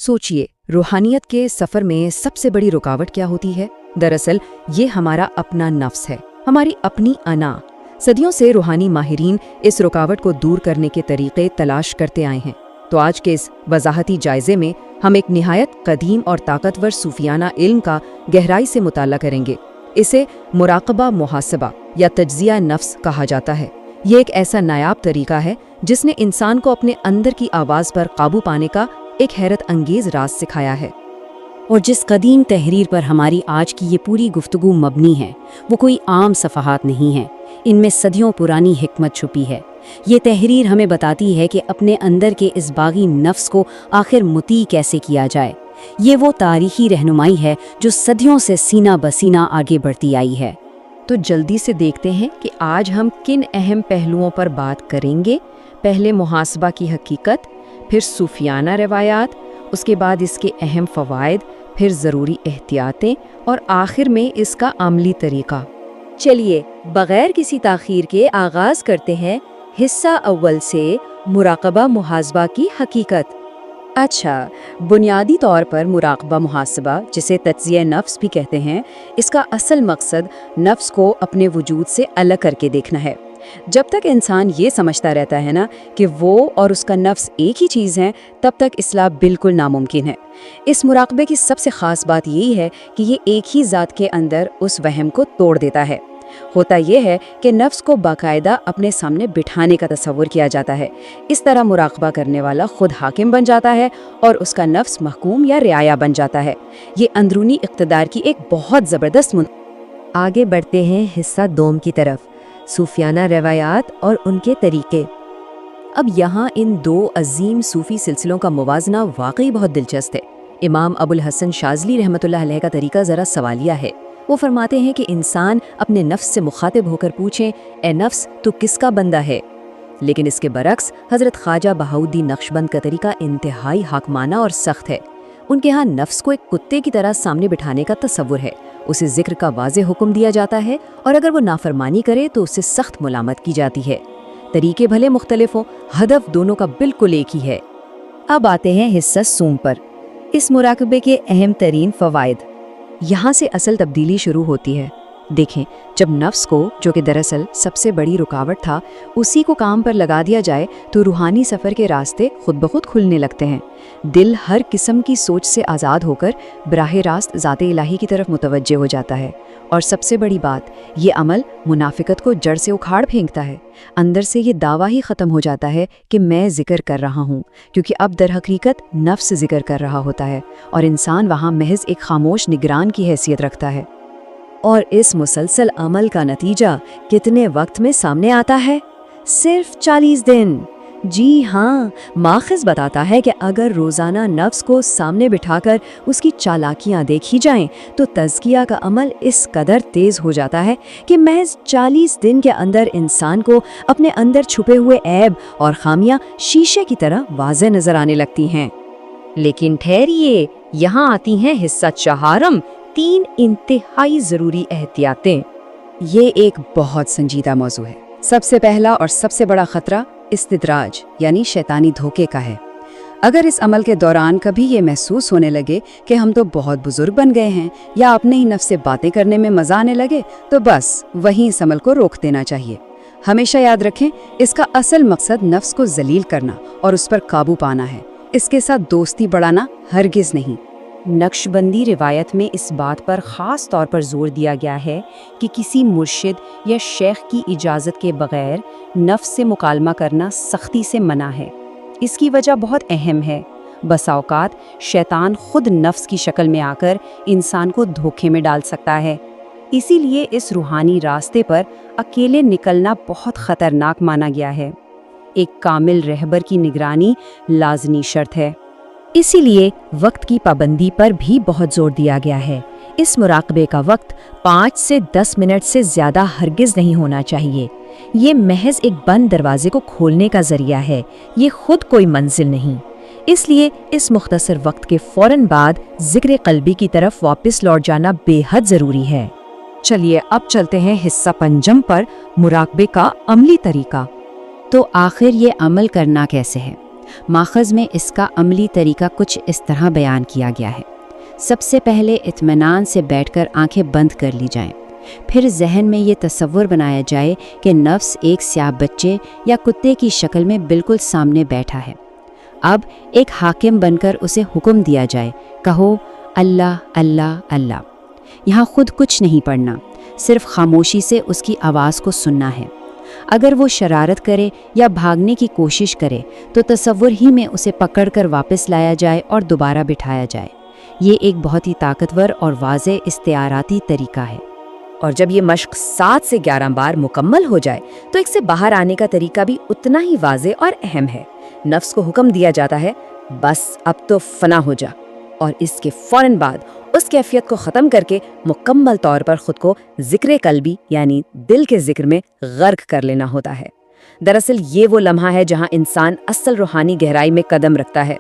सोचिए, रूहानियत के सफ़र में सबसे बड़ी रुकावट क्या होती है? दरअसल ये हमारा अपना नफ्स है, हमारी अपनी अना। सदियों से रूहानी माहिरीन इस रुकावट को दूर करने के तरीक़े तलाश करते आए हैं। तो आज के इस वजाहती जायजे में हम एक निहायत कदीम और ताकतवर सूफियाना इल्म का गहराई से मुताला करेंगे। इसे मुराक़बा मुहासबा या तज्ज़िया नफ्स कहा जाता है। ये एक ऐसा नायाब तरीका है जिसने इंसान को अपने अंदर की आवाज़ पर काबू पाने का एक हैरत अंगेज़ राज सिखाया है। और जिस कदीम तहरीर पर हमारी आज की ये पूरी गुफ्तगू मबनी है, वो कोई आम सफ़हात नहीं है। इनमें सदियों पुरानी हिकमत छुपी है। ये तहरीर हमें बताती है कि अपने अंदर के इस बागी नफ्स को आखिर मुती कैसे किया जाए। ये वो तारीखी रहनुमाई है जो सदियों से सीना बसीना आगे बढ़ती आई है। तो जल्दी से देखते हैं कि आज हम किन अहम पहलुओं पर बात करेंगे। पहले मुहासबा की हकीकत, फिर सूफियाना रवायात, उसके बाद इसके अहम फ़वाइद, फिर ज़रूरी एहतियातें और आखिर में इसका अमली तरीका। चलिए बगैर किसी ताख़ीर के आगाज़ करते हैं हिस्सा अव्वल से, मुराक़बा मुहासबा की हकीकत। अच्छा, बुनियादी तौर पर मुराक़बा मुहासबा, जिसे तज्ज़िया नफ्स भी कहते हैं, इसका असल मकसद नफ्स को अपने वजूद से अलग करके देखना है। जब तक इंसान ये समझता रहता है ना कि वो और उसका नफ्स एक ही चीज़ हैं, तब तक इस्लाह बिल्कुल नामुमकिन है। इस मुराक़बे की सबसे ख़ास बात यही है कि ये एक ही ज़ात के अंदर उस वहम को तोड़ देता है। होता यह है कि नफ्स को बाकायदा अपने सामने बिठाने का तसव्वुर किया जाता है। इस तरह मुराक़बा करने वाला खुद हाकिम बन जाता है और उसका नफ्स महकूम या रियाया बन जाता है। ये अंदरूनी इक़्तिदार की एक बहुत ज़बरदस्त आगे बढ़ते हैं हिस्सा दोम की तरफ, सूफियाना रवायात और उनके तरीके। अब यहाँ इन दो अजीम सूफ़ी सिलसिलों का मुवाजना वाकई बहुत दिलचस्प है। इमाम अबुल हसन शाज़ली रहमतुल्लाह अलैह का तरीका ज़रा सवालिया है। वो फरमाते हैं कि इंसान अपने नफ्स से मुखातिब होकर पूछें, ए नफ्स तू किसका बंदा है? लेकिन इसके बरक्स हज़रत ख्वाजा बहाउद्दीन नक्शबंद का तरीका इंतहाई हाकमाना और सख्त है। उनके यहाँ नफ्स को एक कुत्ते की तरह सामने बिठाने का तसव्वुर है। उसे ज़िक्र का वाज़े हुक्म दिया जाता है और अगर वो नाफरमानी करे तो उससे सख्त मुलामत की जाती है। तरीके भले मुख्तलिफ हों, हदफ दोनों का बिल्कुल एक ही है। अब आते हैं हिस्सा सूम पर, इस मुराक़बे के अहम तरीन फ़वाइद। यहाँ से असल तब्दीली शुरू होती है। देखें, जब नफ्स को, जो कि दरअसल सबसे बड़ी रुकावट था, उसी को काम पर लगा दिया जाए तो रूहानी सफ़र के रास्ते खुद ब खुद खुलने लगते हैं। दिल हर किस्म की सोच से आज़ाद होकर बराह रास्त ज़ाते इलाही की तरफ मुतवज्जे हो जाता है। और सबसे बड़ी बात, ये अमल मुनाफिकत को जड़ से उखाड़ फेंकता है। अंदर से ये दावा ही ख़त्म हो जाता है कि मैं ज़िक्र कर रहा हूँ, क्योंकि अब दर हकीकत नफ्स ज़िक्र कर रहा होता है और इंसान वहाँ महज एक खामोश निगरान की हैसियत रखता है। और इस मुसलसल अमल का नतीजा कितने वक्त में सामने आता है? सिर्फ 40 दिन। जी हाँ, माखिज़ बताता है कि अगर रोज़ाना नफ्स को सामने बिठाकर उसकी चालाकियाँ देखी जाएं, तो तज़किया का अमल इस कदर तेज़ हो जाता है कि महज 40 दिन के अंदर इंसान को अपने अंदर छुपे हुए ऐब और खामियाँ शीशे की तरह वाज़े नज़र आने लगती हैं। लेकिन ठहरिए, यहाँ आती हैं हिस्सा चहारम, 3 इंतहाई ज़रूरी एहतियातें। ये एक बहुत संजीदा मौजू है। सबसे पहला और सबसे बड़ा ख़तरा इस्तिद्राज यानी शैतानी धोखे का है। अगर इस अमल के दौरान कभी ये महसूस होने लगे कि हम तो बहुत बुजुर्ग बन गए हैं या अपने ही नफ्स से बातें करने में मज़ा आने लगे, तो बस वहीं इस अमल को रोक देना चाहिए। हमेशा याद रखें, इसका असल मकसद नफ्स को जलील करना और उस पर काबू पाना है। इसके साथ दोस्ती बढ़ाना हरगिज़ नहीं। नक्शबंदी रिवायत में इस बात पर ख़ास तौर पर जोर दिया गया है कि किसी मुर्शिद या शेख की इजाज़त के बग़ैर नफ्स से मुकालमा करना सख्ती से मना है। इसकी वजह बहुत अहम है। बसा औक़ात शैतान खुद नफ्स की शक्ल में आकर इंसान को धोखे में डाल सकता है। इसीलिए इस रूहानी रास्ते पर अकेले निकलना बहुत ख़तरनाक माना गया है। एक कामिल रहबर की निगरानी लाज़मी शर्त है। इसीलिए वक्त की पाबंदी पर भी बहुत जोर दिया गया है। इस मुराक़बे का वक्त 5 से 10 मिनट से ज़्यादा हरगिज़ नहीं होना चाहिए। ये महज एक बंद दरवाजे को खोलने का ज़रिया है, ये खुद कोई मंजिल नहीं। इसलिए इस मुख्तसर वक्त के फ़ौरन बाद ज़िक्र क़ल्बी की तरफ वापस लौट जाना बेहद ज़रूरी है। चलिए अब चलते हैं हिस्सा पंजम पर, मुराक़बे का अमली तरीका। तो आखिर ये अमल करना कैसे है? ماخذ میں اس کا عملی طریقہ کچھ اس طرح بیان کیا گیا ہے۔ سب سے پہلے اطمینان سے بیٹھ کر آنکھیں بند کر لی جائیں، پھر ذہن میں یہ تصور بنایا جائے کہ نفس ایک سیاہ بچے یا کتے کی شکل میں بالکل سامنے بیٹھا ہے۔ اب ایک حاکم بن کر اسے حکم دیا جائے، کہو اللہ اللہ اللہ۔ یہاں خود کچھ نہیں پڑھنا، صرف خاموشی سے اس کی آواز کو سننا ہے۔ اگر وہ شرارت کرے یا بھاگنے کی کوشش کرے تو تصور ہی میں اسے پکڑ کر واپس لایا جائے اور دوبارہ بٹھایا جائے۔ یہ ایک بہت ہی طاقتور اور واضح استعاراتی طریقہ ہے۔ اور جب یہ مشق 7 سے 11 بار مکمل ہو جائے تو اس سے باہر آنے کا طریقہ بھی اتنا ہی واضح اور اہم ہے۔ نفس کو حکم دیا جاتا ہے، بس اب تو فنا ہو جا، اور اس کے فوراً بعد اس کیفیت کو ختم کر کے مکمل طور پر خود کو ذکر قلبی یعنی دل کے ذکر میں غرق کر لینا ہوتا ہے۔ دراصل یہ وہ لمحہ ہے جہاں انسان اصل روحانی گہرائی میں قدم رکھتا ہے۔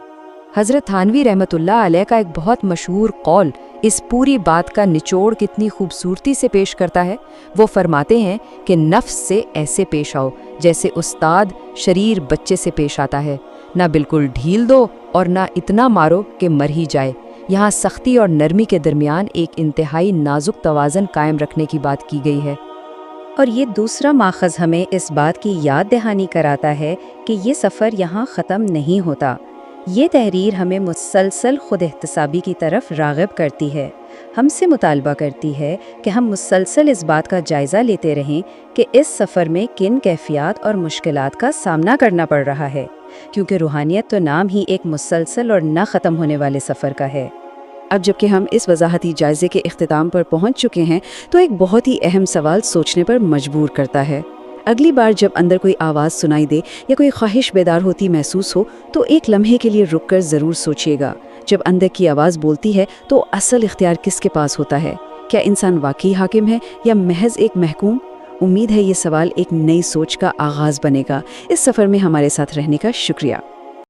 حضرت تھانوی رحمۃ اللہ علیہ کا ایک بہت مشہور قول اس پوری بات کا نچوڑ کتنی خوبصورتی سے پیش کرتا ہے۔ وہ فرماتے ہیں کہ نفس سے ایسے پیش آؤ جیسے استاد شریر بچے سے پیش آتا ہے، نہ بالکل ڈھیل دو اور نہ اتنا مارو کہ مر ہی جائے۔ یہاں سختی اور نرمی کے درمیان ایک انتہائی نازک توازن قائم رکھنے کی بات کی گئی ہے۔ اور یہ دوسرا ماخذ ہمیں اس بات کی یاد دہانی کراتا ہے کہ یہ سفر یہاں ختم نہیں ہوتا۔ یہ تحریر ہمیں مسلسل خود احتسابی کی طرف راغب کرتی ہے، ہم سے مطالبہ کرتی ہے کہ ہم مسلسل اس بات کا جائزہ لیتے رہیں کہ اس سفر میں کن کیفیات اور مشکلات کا سامنا کرنا پڑ رہا ہے، کیونکہ روحانیت تو نام ہی ایک مسلسل اور نہ ختم ہونے والے سفر کا ہے۔ اب جبکہ ہم اس وضاحتی جائزے کے اختتام پر پہنچ چکے ہیں تو ایک بہت ہی اہم سوال سوچنے پر مجبور کرتا ہے۔ اگلی بار جب اندر کوئی آواز سنائی دے یا کوئی خواہش بیدار ہوتی محسوس ہو تو ایک لمحے کے لیے رک کر ضرور سوچیے گا، جب اندر کی آواز بولتی ہے تو اصل اختیار کس کے پاس ہوتا ہے؟ کیا انسان واقعی حاکم ہے یا محض ایک محکوم؟ امید ہے یہ سوال ایک نئی سوچ کا آغاز بنے گا۔ اس سفر میں ہمارے ساتھ رہنے کا شکریہ۔